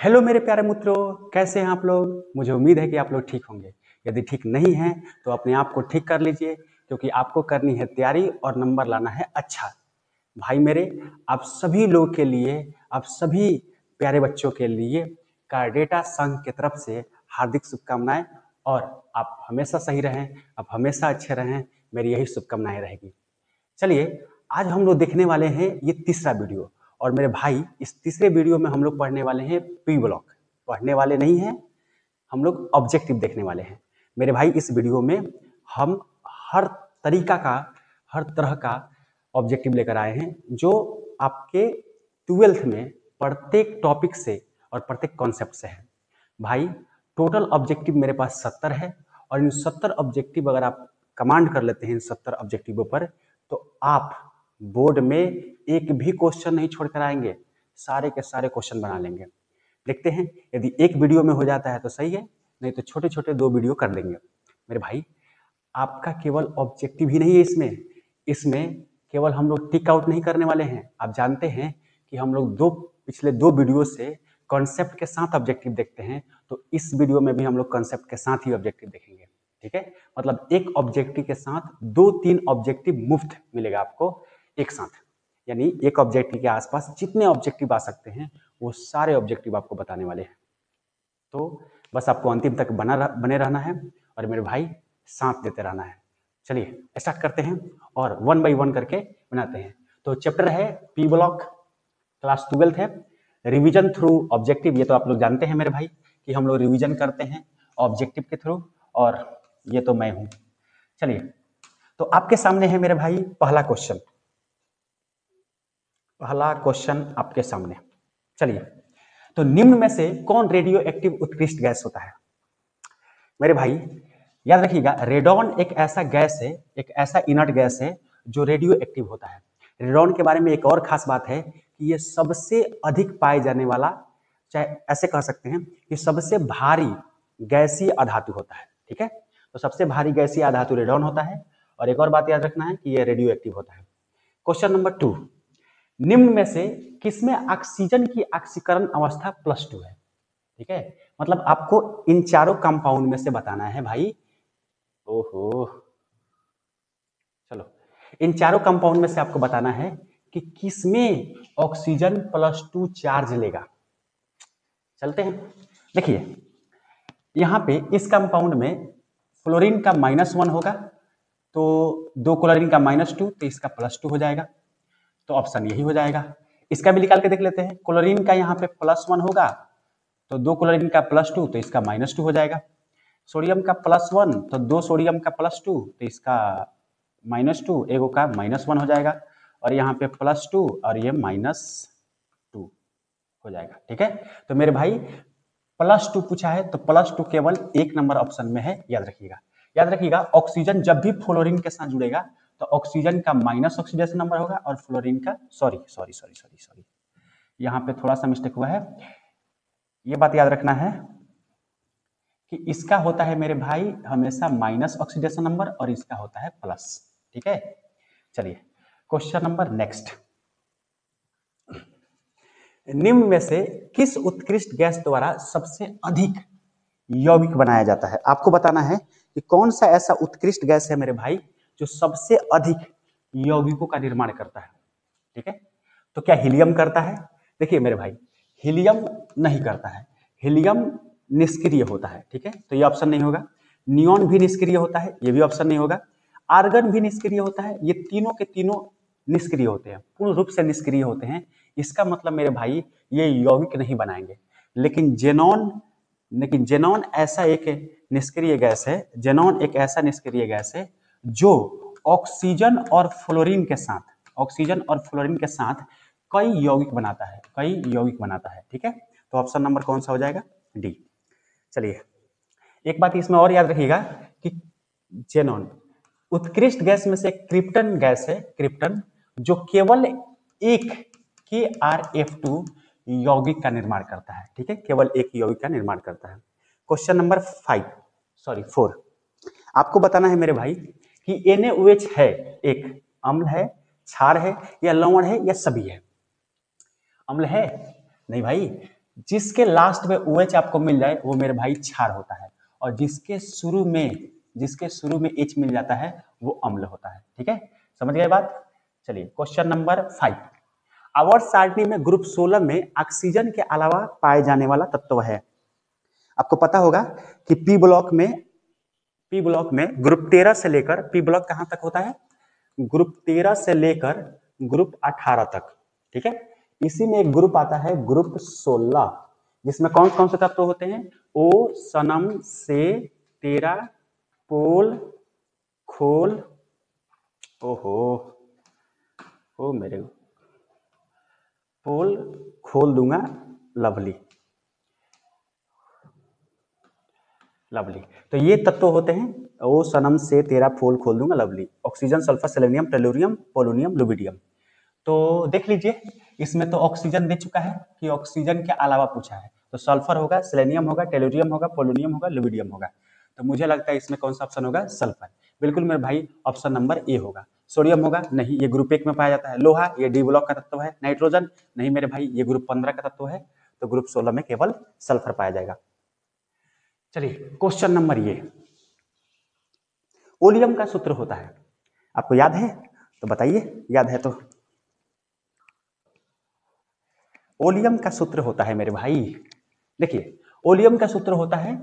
Hello मेरे प्यारे मित्रों, कैसे हैं आप लोग। मुझे उम्मीद है कि आप लोग ठीक होंगे। यदि ठीक नहीं हैं तो अपने आप को ठीक कर लीजिए, क्योंकि आपको करनी है तैयारी और नंबर लाना है अच्छा। भाई मेरे, आप सभी लोग के लिए, आप सभी प्यारे बच्चों के लिए कार्डेटा संघ की तरफ से हार्दिक शुभकामनाएं। और आप हमेशा सही रहें, आप हमेशा अच्छे रहें, मेरी यही शुभकामनाएं रहेगी। चलिए, आज हम लोग देखने वाले हैं ये तीसरा वीडियो। और मेरे भाई, इस तीसरे वीडियो में हम लोग पढ़ने वाले हैं पी ब्लॉक। पढ़ने वाले नहीं हैं, हम लोग ऑब्जेक्टिव देखने वाले हैं। मेरे भाई, इस वीडियो में हम हर तरीका का, हर तरह का ऑब्जेक्टिव लेकर आए हैं, जो आपके 12th में प्रत्येक टॉपिक से और प्रत्येक कॉन्सेप्ट से है। भाई, टोटल ऑब्जेक्टिव मेरे पास 70 है, और इन 70 ऑब्जेक्टिव अगर आप कमांड कर लेते हैं इन 70 ऑब्जेक्टिवों पर, तो आप बोर्ड में एक भी क्वेश्चन नहीं छोड़कर आएंगे, सारे के सारे क्वेश्चन बना लेंगे। देखते हैं, यदि एक वीडियो में हो जाता है तो सही है, नहीं तो छोटे छोटे 2 वीडियो कर देंगे। मेरे भाई, आपका केवल ऑब्जेक्टिव ही नहीं है इसमें केवल हम लोग टिक आउट नहीं करने वाले हैं। आप जानते हैं कि हम लोग पिछले 2 वीडियो से कॉन्सेप्ट के साथ ऑब्जेक्टिव देखते हैं, तो इस वीडियो में भी हम लोग कॉन्सेप्ट के साथ ही ऑब्जेक्टिव देखेंगे। ठीक है, मतलब एक ऑब्जेक्टिव के साथ 2-3 ऑब्जेक्टिव मुफ्त मिलेगा आपको एक साथ। यानी एक ऑब्जेक्टिव के आसपास जितने ऑब्जेक्टिव आ सकते हैं वो सारे ऑब्जेक्टिव आपको बताने वाले हैं। तो बस आपको अंतिम तक बने रहना है, और मेरे भाई साथ देते रहना है। चलिए स्टार्ट करते हैं और 1 बाई 1 करके बनाते हैं। तो चैप्टर है पी ब्लॉक, क्लास 12th है, रिवीजन थ्रू ऑब्जेक्टिव। ये तो आप लोग जानते हैं मेरे भाई कि हम लोग रिवीजन करते हैं ऑब्जेक्टिव के थ्रू, और ये तो मैं हूं। चलिए, तो आपके सामने है मेरे भाई पहला क्वेश्चन आपके सामने। चलिए, तो निम्न में से कौन रेडियो एक्टिव उत्कृष्ट गैस होता है। मेरे भाई याद रखिएगा, रेडॉन एक ऐसा गैस है, एक ऐसा इनर्ट गैस है जो रेडियो एक्टिव होता है। रेडॉन के बारे में एक और खास बात है कि ये सबसे अधिक पाए जाने वाला, चाहे ऐसे कह सकते हैं कि सबसे भारी गैसीय अधातु होता है। ठीक है, तो सबसे भारी गैसीय अधातु रेडॉन होता है। और एक और बात याद रखना है कि यह रेडियो एक्टिव होता है। क्वेश्चन नंबर 2, निम्न में से किसमें ऑक्सीजन की ऑक्सीकरण अवस्था +2 है। ठीक है, मतलब आपको इन चारों कंपाउंड में से बताना है भाई। ओहो, चलो, इन चारों कंपाउंड में से आपको बताना है कि किसमें ऑक्सीजन +2 चार्ज लेगा। चलते हैं, देखिए यहां पे इस कंपाउंड में फ्लोरीन का -1 होगा, तो 2 क्लोरीन का -2, तो इसका +2 हो जाएगा। तो ऑप्शन यही हो जाएगा। इसका भी निकाल के देख लेते हैं। क्लोरीन का यहाँ पे +1 होगा, तो 2 क्लोरीन का +2, तो इसका -2 हो जाएगा। सोडियम का +1, तो 2 सोडियम का +2, तो इसका -2, एगो का -1 हो जाएगा। और यहाँ पे +2 और ये -2 हो जाएगा। ठीक है, तो मेरे भाई +2 पूछा है, तो +2 केवल 1 नंबर ऑप्शन में है। याद रखिएगा, ऑक्सीजन जब भी फ्लोरीन के साथ जुड़ेगा तो ऑक्सीजन का माइनस ऑक्सीडेशन नंबर होगा, और फ्लोरीन का सॉरी यहाँ पे थोड़ा सा मिस्टेक हुआ है। ये बात याद रखना है कि इसका होता है मेरे भाई हमेशा माइनस ऑक्सीडेशन नंबर, और इसका होता है प्लस। ठीक है, चलिए क्वेश्चन नंबर नेक्स्ट, निम्न में से किस उत्कृष्ट गैस द्वारा सबसे अधिक यौगिक बनाया जाता है। आपको बताना है कि कौन सा ऐसा उत्कृष्ट गैस है मेरे भाई जो सबसे अधिक यौगिकों का निर्माण करता है। ठीक है, तो क्या हीलियम करता है। देखिए मेरे भाई, हीलियम नहीं करता है, हीलियम निष्क्रिय होता है। ठीक है, तो ये ऑप्शन नहीं होगा। नियॉन भी निष्क्रिय होता है, ये भी ऑप्शन नहीं होगा। आर्गन भी निष्क्रिय होता है, ये तीनों के तीनों निष्क्रिय होते हैं, पूर्ण रूप से निष्क्रिय होते हैं। इसका मतलब मेरे भाई ये यौगिक नहीं बनाएंगे। लेकिन जेनॉन ऐसा एक निष्क्रिय गैस है, जेनॉन एक ऐसा निष्क्रिय गैस है जो ऑक्सीजन और फ्लोरीन के साथ कई यौगिक बनाता है। ठीक है, तो ऑप्शन नंबर कौन सा हो जाएगा, डी। चलिए, एक बात इसमें और याद रखिएगा कि जेनॉन उत्कृष्ट गैस में से क्रिप्टन गैस है, क्रिप्टन, जो केवल एक KrF2 यौगिक का निर्माण करता है। ठीक है, केवल एक यौगिक का निर्माण करता है। क्वेश्चन नंबर 4, आपको बताना है मेरे भाई कि NaOH है, एक अम्ल है, क्षार है, या लवण है, या सभी है। अम्ल है नहीं भाई, जिसके लास्ट में OH आपको मिल जाए वो मेरे भाई क्षार होता है, और जिसके शुरू में H मिल जाता है वो अम्ल होता है। ठीक है, समझ गए बात। चलिए क्वेश्चन नंबर 5, आवर्त सारणी में ग्रुप 16 में ऑक्सीजन के अलावा पाए जाने वाला तत्व है। आपको पता होगा कि पी ब्लॉक में ग्रुप 13 से लेकर, पी ब्लॉक कहां तक होता है, ग्रुप 13 से लेकर ग्रुप 18 तक। ठीक है, इसी में एक ग्रुप आता है ग्रुप 16, जिसमें कौन कौन से तत्व होते हैं, ओ सनम से तेरा पोल खोल, ओहो ओ मेरे पोल खोल दूंगा लवली, तो ये तत्व होते हैं ओ सनम से तेरा पोल खोल दूंगा lovely, oxygen, sulphur, selenium, tellurium, polonium, लुबिडियम। तो देख लीजिए, इसमें तो ऑक्सीजन दे चुका है कि ऑक्सीजन के अलावा पूछा है, तो सल्फर होगा, सेलेनियम होगा, टेलुरियम होगा, पोलोनियम होगा, लुबिडियम होगा। तो मुझे लगता है इसमें कौन सा ऑप्शन होगा, सल्फर। बिल्कुल मेरे भाई, ऑप्शन नंबर ए होगा। सोडियम होगा, नहीं, ये ग्रुप 1 में पाया जाता है। लोहा, ये डी ब्लॉक का तत्व है। नाइट्रोजन, नहीं मेरे भाई, ये ग्रुप 15 का तत्व है। तो ग्रुप 16 में केवल सल्फर पाया जाएगा। चलिए क्वेश्चन नंबर ये, ओलियम का सूत्र होता है, आपको याद है तो बताइए, याद है तो। ओलियम का सूत्र होता है मेरे भाई, देखिए ओलियम का सूत्र होता है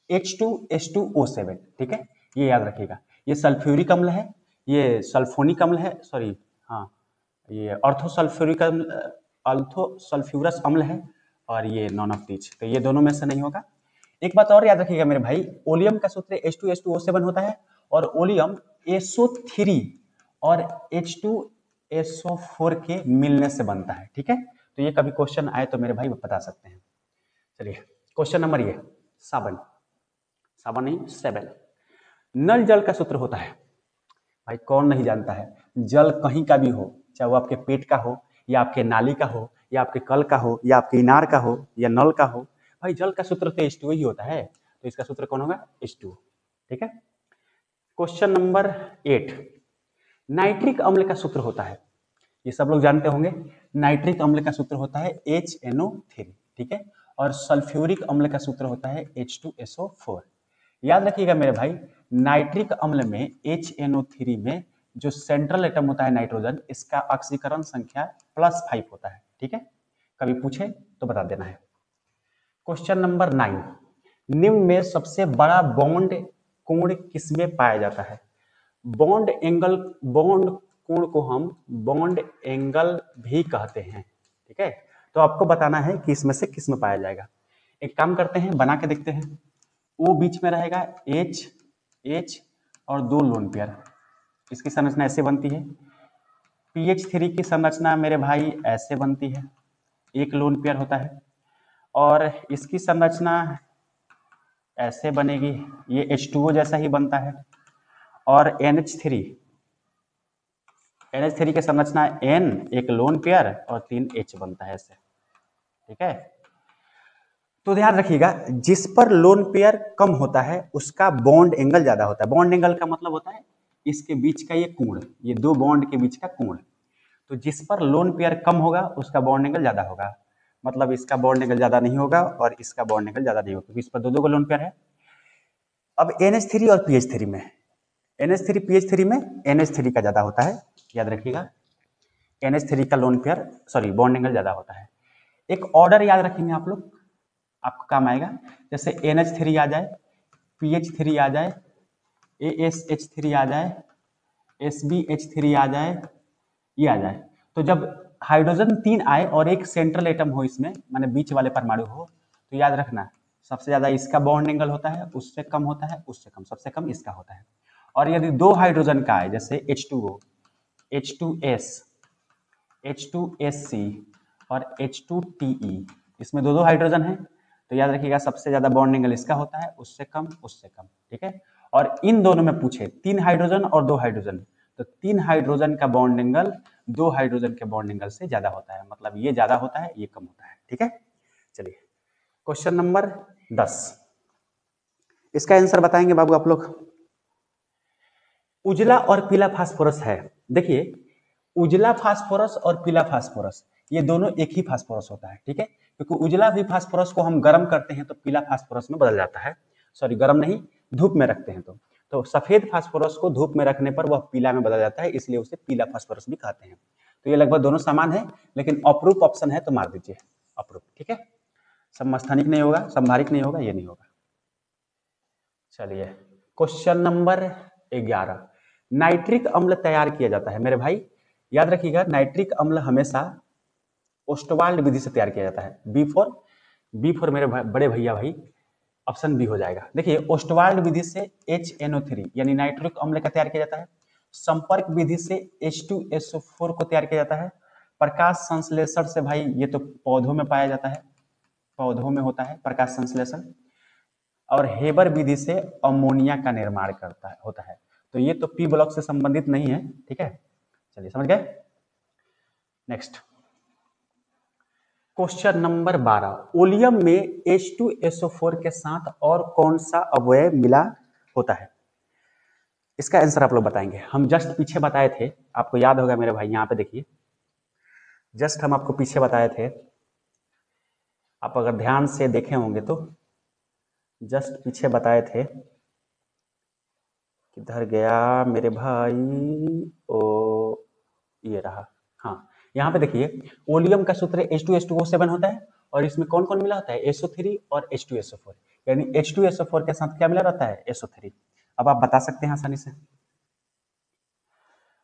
H2H2O7। ठीक है, ये याद रखिएगा। ये सल्फ्यूरिक अम्ल है, ये सल्फोनिक अम्ल है, सॉरी हाँ, ये अल्थोसल्फ्यूरस अम्ल है, और ये नॉन ऑफ दीज, तो ये दोनों में से नहीं होगा। एक बात और याद रखिएगा मेरे भाई, ओलियम का सूत्र H2H2O7 होता है, और ओलियम SO3 और H2SO4 के मिलने से बनता है। ठीक है, तो ये कभी क्वेश्चन आए तो मेरे भाई बता सकते हैं। चलिए क्वेश्चन नंबर ये, साबन नहीं 7, नल जल का सूत्र होता है, भाई कौन नहीं जानता है, जल कहीं का भी हो, चाहे वो आपके पेट का हो, या आपके नाली का हो, या आपके कल का हो, या आपके इनार का हो, या नल का हो, भाई जल का सूत्र तो H2O ही होता है, तो इसका सूत्र कौन होगा, H2O। ठीक है, क्वेश्चन नंबर 8, नाइट्रिक अम्ल का सूत्र होता है, ये सब लोग जानते होंगे, नाइट्रिक अम्ल का सूत्र होता है HNO3। ठीक है, और सल्फ्यूरिक अम्ल का सूत्र होता है H2SO4। याद रखिएगा मेरे भाई, नाइट्रिक अम्ल में HNO3 में जो सेंट्रल एटम होता है नाइट्रोजन, इसका ऑक्सीकरण संख्या +5 होता है। ठीक है, कभी पूछे तो बता देना है। क्वेश्चन नंबर 9, निम्न में सबसे बड़ा बॉन्ड कोण किसमें पाया जाता है। बॉन्ड कोण को हम बॉन्ड एंगल भी कहते हैं। ठीक है, तो आपको बताना है कि इसमें से किस में पाया जाएगा। एक काम करते हैं, बना के देखते हैं। O बीच में रहेगा, H और 2 लोन पेयर, इसकी संरचना ऐसे बनती है। PH3 की संरचना मेरे भाई ऐसे बनती है, एक लोन पेयर होता है, और इसकी संरचना ऐसे बनेगी, ये H2O जैसा ही बनता है। और NH3 की संरचना N, एक लोन पेयर और 3 H बनता है ऐसे। ठीक है, तो ध्यान रखिएगा, जिस पर लोन पेयर कम होता है उसका बॉन्ड एंगल ज्यादा होता है। बॉन्ड एंगल का मतलब होता है इसके बीच का ये कोण, ये 2 बॉन्ड के बीच का कोण। तो जिस पर लोन पेयर कम होगा उसका बॉन्ड एंगल ज्यादा होगा, मतलब इसका बॉन्ड एंगल ज्यादा नहीं होगा और इसका बॉन्ड एंगल ज्यादा नहीं होगा, क्योंकि इस पर 2 लोन पेयर है। अब NH3 और PH3 में, NH3 PH3 में NH3 का ज्यादा होता है, याद रखिएगा, NH3 का lone pair sorry bond angle ज्यादा होता है। एक ऑर्डर याद रखेंगे आप लोग, आपको काम आएगा, जैसे NH3 आ जाए, PH3 आ जाए, ASH3 आ जाए, SbH3 आ जाए, ये आ जाए। तो जब हाइड्रोजन 3 आए और एक सेंट्रल एटम हो इसमें, माने बीच वाले परमाणु हो, तो याद रखना सबसे ज्यादा इसका बॉन्ड एंगल होता है, उससे कम होता है, उससे कम, सबसे कम इसका होता है। और यदि 2 हाइड्रोजन का आए, जैसे H2O, H2S, H2SC और H2TE, इसमें 2 हाइड्रोजन है, तो याद रखिएगा सबसे ज्यादा बॉन्ड एंगल इसका होता है, उससे कम, उससे कम। ठीक है, और इन दोनों में पूछे 3 हाइड्रोजन और 2 हाइड्रोजन, तो 3 हाइड्रोजन का बॉन्ड एंगल 2 हाइड्रोजन के बॉन्ड एंगल से ज्यादा होता है, मतलब ये ज्यादा होता है, ये कम होता है। ठीक है, चलिए क्वेश्चन नंबर 10, इसका आंसर बताएंगे बाबू आप लोग। उजला और पीला फास्फोरस है, देखिए उजला फास्फोरस और पीला फास्फोरस ये दोनों एक ही फास्फोरस होता है, ठीक है, क्योंकि उजला भी फास्फोरस को हम गर्म करते हैं तो पीला फास्फोरस में बदल जाता है, सॉरी गर्म नहीं, धूप में रखते हैं तो सफेद फास्फोरस को धूप में रखने पर वह पीला में बदल जाता है, इसलिए उसे पीला फास्फोरस भी कहते हैं। तो ये लगभग दोनों समान है, लेकिन अप्रूप ऑप्शन है तो मार दीजिए अप्रूप, ठीक है, समस्थानिक नहीं होगा, संभारिक नहीं होगा, ये नहीं होगा। चलिए क्वेश्चन नंबर 11, नाइट्रिक अम्ल तैयार किया जाता है मेरे भाई, याद रखिएगा नाइट्रिक अम्ल हमेशा ओस्टवाल्ड विधि से तैयार किया जाता है। बी फॉर मेरे बड़े भैया भाई, ऑप्शन बी हो जाएगा। देखिए ओस्टवाल्ड विधि से HNO3 यानी नाइट्रिक अम्ल का तैयार किया जाता है, संपर्क विधि से H2SO4 को तैयार किया जाता है, प्रकाश संश्लेषण से भाई ये तो पौधों में पाया जाता है, पौधों में होता है प्रकाश संश्लेषण, और हेबर विधि से अमोनिया का निर्माण होता है। तो ये तो पी ब्लॉक से संबंधित नहीं है, ठीक है, चलिए समझ गए। नेक्स्ट क्वेश्चन नंबर 12, ओलियम में H2SO4 के साथ और कौन सा अवयव मिला होता है? इसका आंसर आप लोग बताएंगे। हम जस्ट पीछे बताए थे, आपको याद होगा मेरे भाई, यहाँ पे देखिए जस्ट हम आपको पीछे बताए थे, आप अगर ध्यान से देखे होंगे तो जस्ट पीछे बताए थे, किधर गया मेरे भाई, ओ ये रहा, हाँ यहाँ पे देखिए ओलियम का सूत्र H2H2O7 होता है, और इसमें कौन कौन मिला होता है, SO3 और H2SO4, यानी H2SO4 के साथ क्या मिला रहता है, SO3। अब आप बता सकते हैं आसानी से,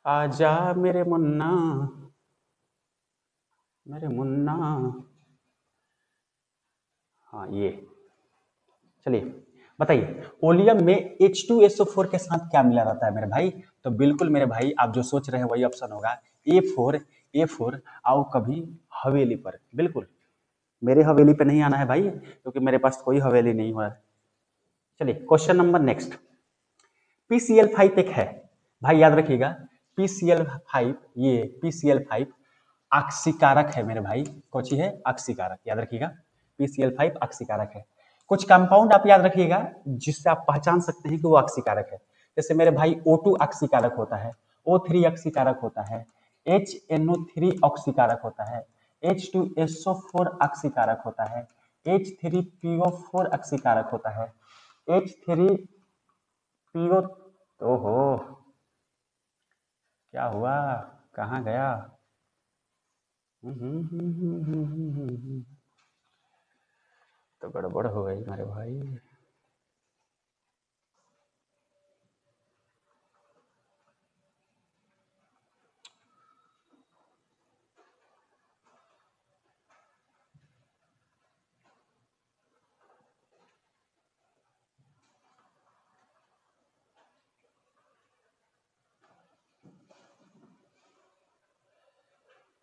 आजा मेरे मुन्ना मेरे मुन्ना, हाँ ये, चलिए बताइए ओलियम में H2SO4 के साथ क्या मिला रहता है मेरे भाई? तो बिल्कुल मेरे भाई आप जो सोच रहे हैं वही ऑप्शन होगा, A4 आओ कभी हवेली पर, बिल्कुल मेरे हवेली पे नहीं आना है भाई, क्योंकि मेरे पास कोई हवेली नहीं हुआ है। चलिए क्वेश्चन नंबर नेक्स्ट, PCl5 एक है भाई, याद रखिएगा PCl5, ये PCl5 ऑक्सीकारक है मेरे भाई, कौन सी है, ऑक्सीकारक, याद रखिएगा PCl5 ऑक्सीकारक है। कुछ कंपाउंड आप याद रखिएगा जिससे आप पहचान सकते हैं कि वो ऑक्सीकारक है, जैसे मेरे भाई O2 ऑक्सीकारक होता है, O3 ऑक्सीकारक होता है, HNO3 ऑक्सीकारक होता है, H2SO4 ऑक्सीकारक होता है, H3PO4 ऑक्सीकारक होता है, H3PO, ओहो क्या हुआ, कहाँ गया, तो गड़बड़ हो गई मेरे भाई।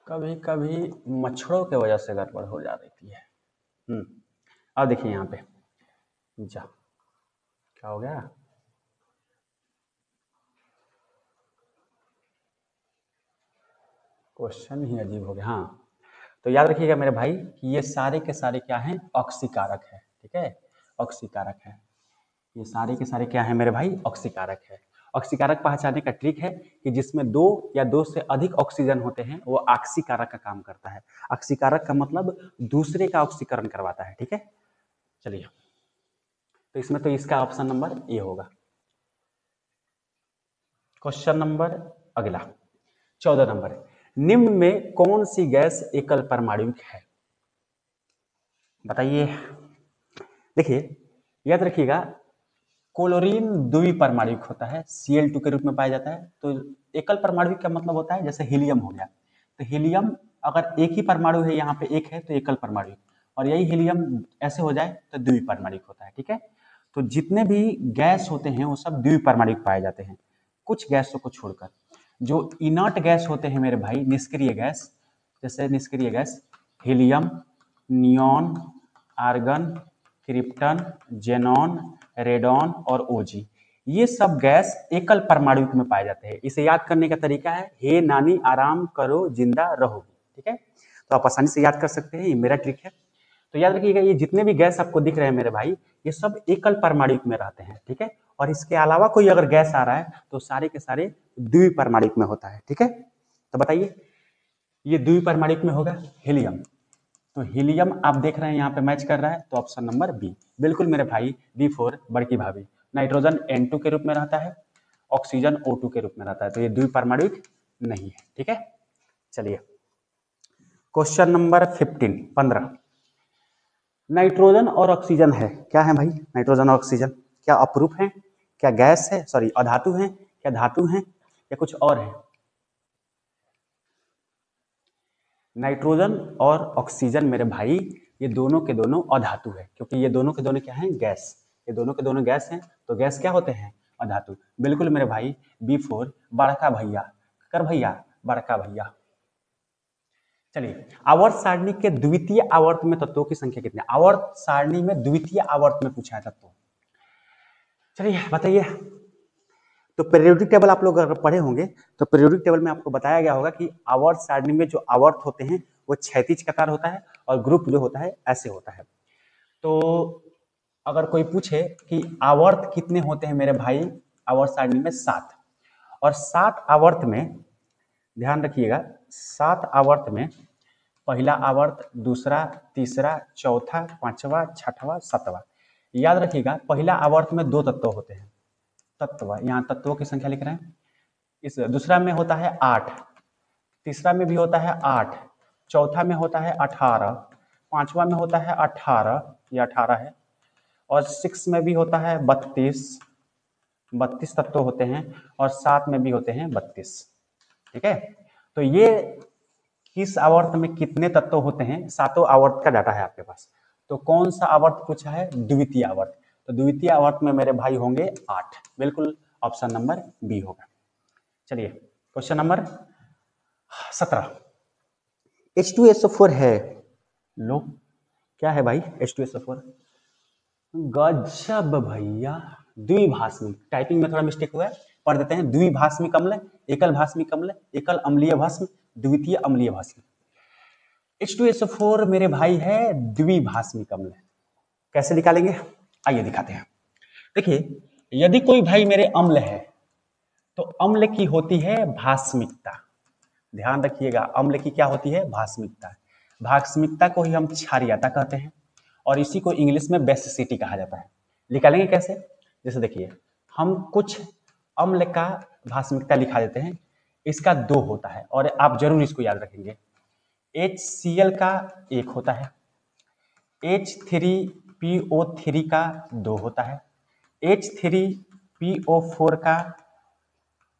कभी कभी मच्छरों के वजह से गड़बड़ हो जा रही है। अब देखिए यहाँ पे जा क्या हो गया, क्वेश्चन ही अजीब हो गया। हाँ तो याद रखिएगा मेरे भाई कि ये सारे के सारे क्या हैं, ऑक्सीकारक है, ठीक है, ऑक्सीकारक है, ये सारे के सारे क्या है मेरे भाई, ऑक्सीकारक है। ऑक्सीकारक पहचानने का ट्रिक है कि जिसमें दो या दो से अधिक ऑक्सीजन होते हैं वो ऑक्सीकारक का काम करता है। ऑक्सीकारक का मतलब दूसरे का ऑक्सीकरण करवाता है, ठीक है। चलिए तो इसमें तो इसका ऑप्शन नंबर ए होगा। क्वेश्चन नंबर अगला 14 नंबर, निम्न में कौन सी गैस एकल परमाणुक है, बताइए। देखिए याद रखिएगा क्लोरीन द्विपरमाणुक होता है, Cl2 के रूप में पाया जाता है। तो एकल परमाणुक का मतलब होता है जैसे हीलियम हो गया, तो हीलियम अगर एक ही परमाणु है, यहाँ पे एक है तो एकल परमाणु, और यही हीलियम ऐसे हो जाए तो द्विपरमाणुक होता है, ठीक है। तो जितने भी गैस होते हैं वो सब द्विपरमाणुक पाए जाते हैं, कुछ गैसों को छोड़कर। जो इनर्ट गैस होते हैं मेरे भाई, निष्क्रिय गैस, जैसे निष्क्रिय gas helium, neon, argon, krypton, xenon, radon और ओजी, ये सब गैस एकल परमाणु में पाए जाते हैं। इसे याद करने का तरीका है, हे नानी आराम करो जिंदा रहोगी, ठीक है। तो आप आसानी से याद कर सकते हैं, ये मेरा ट्रिक है। तो याद रखिएगा ये जितने भी गैस आपको दिख रहे हैं मेरे भाई, ये सब एकल परमाणु में रहते हैं, ठीक है। और इसके अलावा कोई अगर गैस आ रहा है तो सारे के सारे द्विपरमाणु में होता है, ठीक है। तो बताइए ये द्विपरमाणुक में होगा हीलियम। तो हीलियम आप देख रहे हैं यहाँ पे मैच कर रहा है, तो ऑप्शन नंबर बी। बिल्कुल मेरे भाई, B4 बड़की भाभी। नाइट्रोजन N2 के रूप में रहता है, ऑक्सीजन O2 के रूप में रहता है, तो ये द्विपरमाणुक नहीं है। ठीक है, चलिए क्वेश्चन नंबर 15। नाइट्रोजन और ऑक्सीजन है, क्या है भाई? नाइट्रोजन और ऑक्सीजन क्या अपरूप है, क्या गैस है, सॉरी अधातु है, क्या धातु है, या कुछ और है? नाइट्रोजन और ऑक्सीजन मेरे भाई ये दोनों के दोनों अधातु है, क्योंकि ये दोनों के दोनों क्या हैं? गैस। ये दोनों के दोनों गैस हैं, तो गैस क्या होते हैं? अधातु। बिल्कुल मेरे भाई, B4 बड़का भैया, कर भैया, बड़का भैया। चलिए, आवर्त सारणी के द्वितीय आवर्त में तत्वों की संख्या कितनी है? आवर्त सारणी में द्वितीय आवर्त में पूछा है तत्व। चलिए बताइए। तो पीरियोडिक टेबल आप लोग अगर पढ़े होंगे तो पीरियोडिक टेबल में आपको बताया गया होगा कि आवर्त सारणी में जो आवर्त होते हैं वो क्षैतिज कतार होता है और ग्रुप जो होता है ऐसे होता है। तो अगर कोई पूछे कि आवर्त कितने होते हैं मेरे भाई आवर्त सारणी में? 7। और 7 आवर्त में ध्यान रखिएगा, 7 आवर्त में पहला आवर्त, दूसरा, तीसरा, चौथा, पांचवा, छठवां, सातवां। याद रखिएगा, पहला आवर्त में 2 तत्व होते हैं। तत्व, यहाँ तत्वों की संख्या लिख रहे हैं। इस दूसरा में होता है 8, तीसरा में भी होता है 8, चौथा में होता है 18, पांचवा में होता है 18, ये 18 है, और 6 में भी होता है 32 तत्व होते हैं, और 7 में भी होते हैं 32। ठीक है, तो ये किस आवर्त में कितने तत्व होते हैं, 7 आवर्त का डाटा है आपके पास। तो कौन सा आवर्त पूछा है? द्वितीय आवर्त। तो द्वितीय आवर्त में मेरे भाई होंगे 8। बिल्कुल ऑप्शन नंबर बी होगा। चलिए क्वेश्चन नंबर 17। H2SO4 है, लो क्या है भाई H2SO4? गजब भैया, द्विभाषमिक। टाइपिंग में थोड़ा मिस्टेक हुआ है, पढ़ देते हैं। द्विभाषमिक अम्ल, एकल भाषमिक अम्ल, एकल अम्लीय भस्म, द्वितीय अम्लीय भस्म। H2SO4 मेरे भाई है द्विभाषमिक अम्ल। कैसे निकालेंगे आइए दिखाते हैं। देखिए, यदि कोई भाई मेरे अम्ल है तो अम्ल की होती है भाषमिकता। ध्यान रखिएगा, अम्ल की क्या होती है? भाषमिकता। भाषमिकता को ही हम क्षारीयता कहते हैं और इसी को इंग्लिश में बेसिसिटी कहा जाता है। निकालेंगे कैसे? जैसे देखिए, हम कुछ अम्ल का भाषमिकता लिखा देते हैं। इसका 2 होता है और आप जरूर इसको याद रखेंगे। HCl का 1 होता है, H3PO3 का 2 होता है, H3PO4 का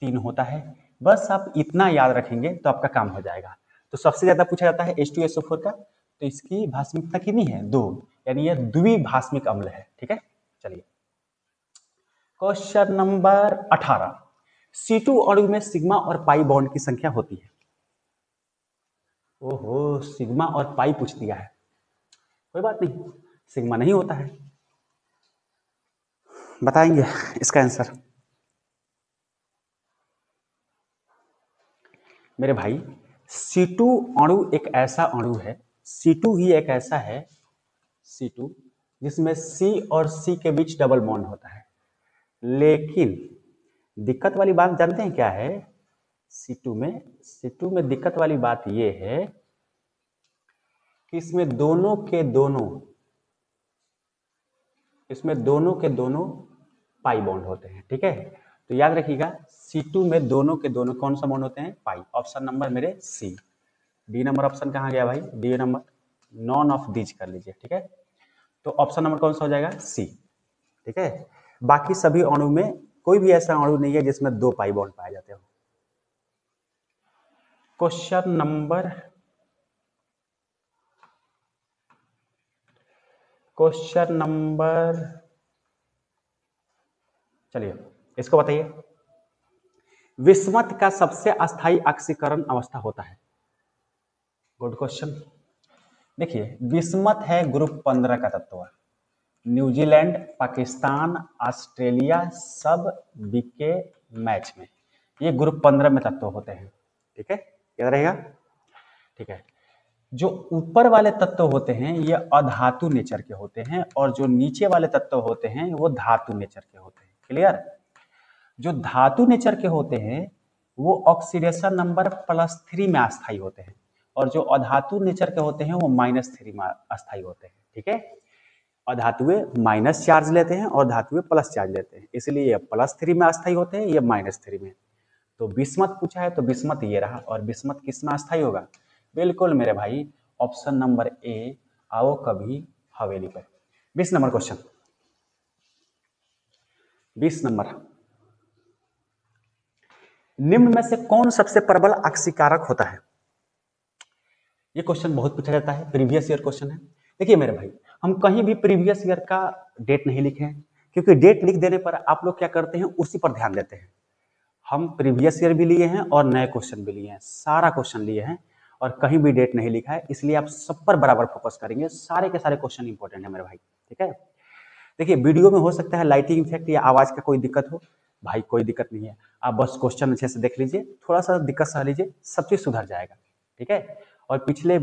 3 होता है। बस आप इतना याद रखेंगे तो आपका काम हो जाएगा। तो सबसे ज्यादा पूछा जाता है H2SO4 का, तो इसकी भाषमिकता कितनी है? 2, यानी यह द्विभाषमिक अम्ल है। ठीक है, चलिए क्वेश्चन नंबर 18। C2 अणु में सिग्मा और पाई बॉन्ड की संख्या होती है। ओहो, सिग्मा और पाई पूछ दिया है। कोई बात नहीं, सिग्मा नहीं होता है। बताएंगे इसका आंसर मेरे भाई। C2 अणु एक ऐसा अणु है, C2 ही एक ऐसा है, C2 जिसमें C और C के बीच डबल बॉन्ड होता है। लेकिन दिक्कत वाली बात जानते हैं क्या है? C2 में दिक्कत वाली बात यह है कि इसमें दोनों के दोनों पाई बॉन्ड होते हैं। ठीक है, तो याद रखिएगा, C2 में दोनों के दोनों कौन सा बॉन्ड होते हैं? पाई। ऑप्शन नंबर मेरे C। डी नंबर ऑप्शन कहाँ गया भाई? D number, none of these कर लीजिए। ठीक है, तो ऑप्शन नंबर कौन सा हो जाएगा? C। ठीक है, बाकी सभी अणु में कोई भी ऐसा अणु नहीं है जिसमें 2 पाई बॉन्ड पाए जाते हो। क्वेश्चन नंबर चलिए इसको बताइए। विस्मत का सबसे अस्थायी ऑक्सीकरण अवस्था होता है। Good question. देखिए, विस्मत है ग्रुप 15 का तत्व। न्यूजीलैंड, पाकिस्तान, ऑस्ट्रेलिया सब बीके मैच में ये ग्रुप 15 में तत्व होते हैं। ठीक है, याद रहेगा। ठीक है, जो ऊपर वाले तत्व होते हैं ये अधातु नेचर के होते हैं और जो नीचे वाले तत्व होते हैं वो धातु नेचर के होते हैं। क्लियर? जो धातु नेचर के होते हैं वो ऑक्सीडेशन नंबर +3 में अस्थायी होते हैं और जो अधातु नेचर के होते हैं वो -3 में अस्थायी होते हैं। ठीक है, अधातुएं माइनस चार्ज लेते हैं और धातुएं प्लस चार्ज लेते हैं, इसलिए ये +3 में अस्थायी होते हैं, ये -3 में। तो बिस्मत पूछा है तो बिस्मत ये रहा, और बिस्मत किस में अस्थायी होगा? बिल्कुल मेरे भाई, ऑप्शन नंबर ए, आओ कभी हवेली पर। 20 नंबर क्वेश्चन, 20 नंबर, निम्न में से कौन सबसे प्रबल आक्सीकारक होता है? ये क्वेश्चन बहुत पूछा जाता है, प्रीवियस ईयर क्वेश्चन है। देखिए मेरे भाई, हम कहीं भी प्रीवियस ईयर का डेट नहीं लिखे हैं, क्योंकि डेट लिख देने पर आप लोग क्या करते हैं, उसी पर ध्यान देते हैं। हम प्रीवियस ईयर भी लिए हैं और नए क्वेश्चन भी लिए हैं, सारा क्वेश्चन लिए हैं, और कहीं भी डेट नहीं लिखा है, इसलिए आप सब पर बराबर फोकस करेंगे। सारे के सारे क्वेश्चन इंपॉर्टेंट है मेरे भाई। ठीक है, देखिए वीडियो में हो सकता है लाइटिंग इफेक्ट या आवाज का कोई दिक्कत हो, भाई कोई दिक्कत नहीं है, आप बस क्वेश्चन अच्छे से देख लीजिए, थोड़ा सा दिक्कत सह लीजिए, सब चीज सुधर जाएगा। ठीक है, और पिछले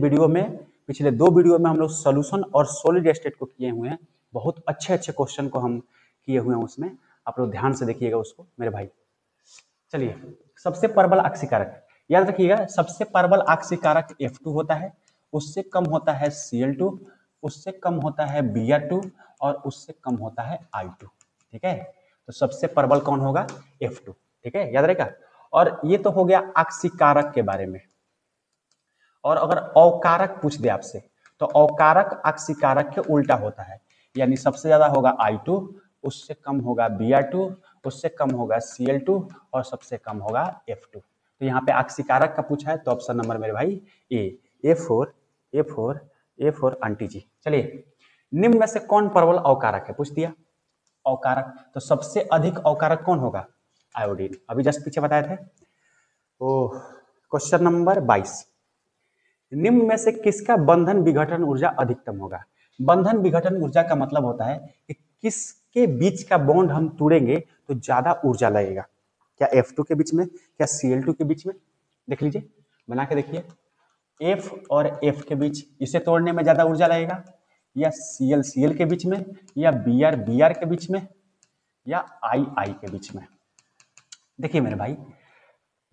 2 वीडियो में हम लोग सोल्यूशन और सॉलिड स्टेट को किए हुए हैं, बहुत अच्छे अच्छे क्वेश्चन को हम किए हुए हैं उसमें, आप लोग ध्यान से देखिएगा उसको मेरे भाई। चलिए, सबसे प्रबल आक्सीकारक याद रखिएगा, सबसे प्रबल आक्सीकारक F2 होता है, उससे कम होता है Cl2, उससे कम होता है Br2 और उससे कम होता है I2। ठीक है, तो सबसे प्रबल कौन होगा? F2। ठीक है, याद रहेगा। और ये तो हो गया आक्सीकारक के बारे में। और अगर अवकारक पूछ दे आपसे, तो अवकारक आक्सीकारक के उल्टा होता है, यानी सबसे ज्यादा होगा I2, उससे कम होगा Br2, उससे कम होगा Cl2 और सबसे कम होगा F2। तो यहाँ पे आक्सीकारक का पूछा है, तो ऑप्शन नंबर मेरे भाई A4 आंटी जी। चलिए, निम्न में से कौन प्रबल अवकारक है? पूछ दिया अवकारक, तो सबसे अधिक अवकारक कौन होगा? आयोडीन, अभी जस्ट पीछे बताए थे। ओह, क्वेश्चन नंबर 22, निम्न में से किसका बंधन विघटन ऊर्जा अधिकतम होगा? बंधन विघटन ऊर्जा का मतलब होता है कि किसके बीच का बॉन्ड हम तोड़ेंगे तो ज्यादा ऊर्जा लगेगा। क्या F2 के बीच में, क्या Cl2 के बीच में? देख लीजिए, बना के देखिए, F और F के बीच, इसे तोड़ने में ज्यादा ऊर्जा लगेगा, या Cl के बीच में, या Br के बीच में, या I के बीच में? देखिए मेरे भाई,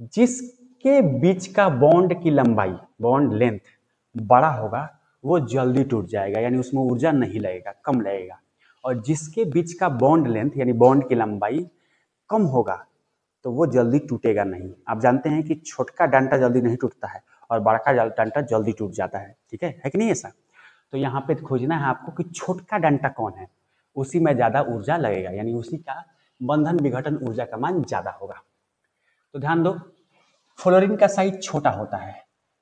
जिसके बीच का बॉन्ड की लंबाई, बॉन्ड लेंथ बड़ा होगा वो जल्दी टूट जाएगा, यानी उसमें ऊर्जा नहीं लगेगा, कम लगेगा। और जिसके बीच का बॉन्ड लेंथ यानी बॉन्ड की लंबाई कम होगा तो वो जल्दी टूटेगा नहीं। आप जानते हैं कि छोटका डंडा जल्दी नहीं टूटता है और बड़का डंडा जल्दी टूट जाता है। ठीक है कि नहीं ऐसा? तो यहाँ पे खोजना है आपको कि छोटका डंडा कौन है, उसी में ज्यादा ऊर्जा लगेगा, यानी उसी का बंधन विघटन ऊर्जा का मान ज्यादा होगा। तो ध्यान दो, फ्लोरीन का साइज छोटा होता है,